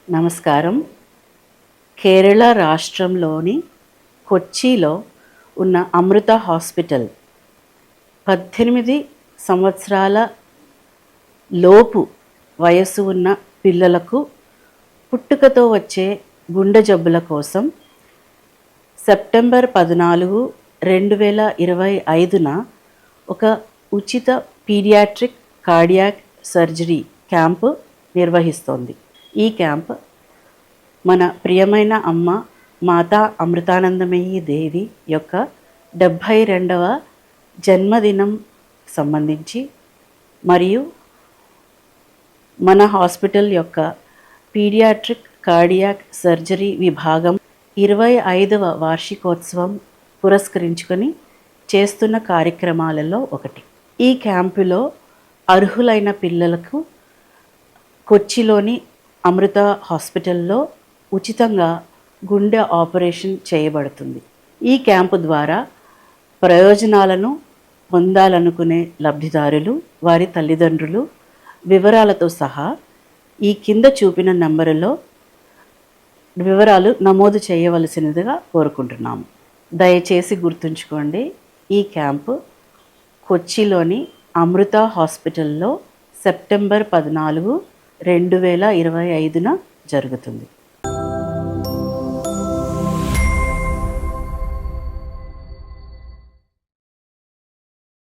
నమస్కారం. కేరళ రాష్ట్రంలోని కొచ్చిలో ఉన్న అమృత హాస్పిటల్ 18 సంవత్సరాల లోపు వయస్సు ఉన్న పిల్లలకు పుట్టుకతో వచ్చే గుండె జబ్బుల కోసం సెప్టెంబర్ 14, 2025న ఒక ఉచిత పీడియాట్రిక్ కార్డియాక్ సర్జరీ క్యాంపు నిర్వహిస్తోంది. ఈ క్యాంప్ మన ప్రియమైన అమ్మ మాతా అమృతానందమయీ దేవి యొక్క 72వ జన్మదినం సంబంధించి మరియు మన హాస్పిటల్ యొక్క పీడియాట్రిక్ కార్డియాక్ సర్జరీ విభాగం 25వ వార్షికోత్సవం పురస్కరించుకొని చేస్తున్న కార్యక్రమాలలో ఒకటి. ఈ క్యాంపులో అర్హులైన పిల్లలకు కొచ్చిలోని అమృత హాస్పిటల్లో ఉచితంగా గుండె ఆపరేషన్ చేయబడుతుంది. ఈ క్యాంపు ద్వారా ప్రయోజనాలను పొందాలనుకునే లబ్ధిదారులు, వారి తల్లిదండ్రులు వివరాలతో సహా ఈ కింద చూపిన నంబరులో వివరాలు నమోదు చేయవలసినదిగా కోరుకుంటున్నాము. దయచేసి గుర్తుంచుకోండి, ఈ క్యాంపు కొచ్చిలోని అమృత హాస్పిటల్లో సెప్టెంబర్ 14, 2025న జరుగుతుంది.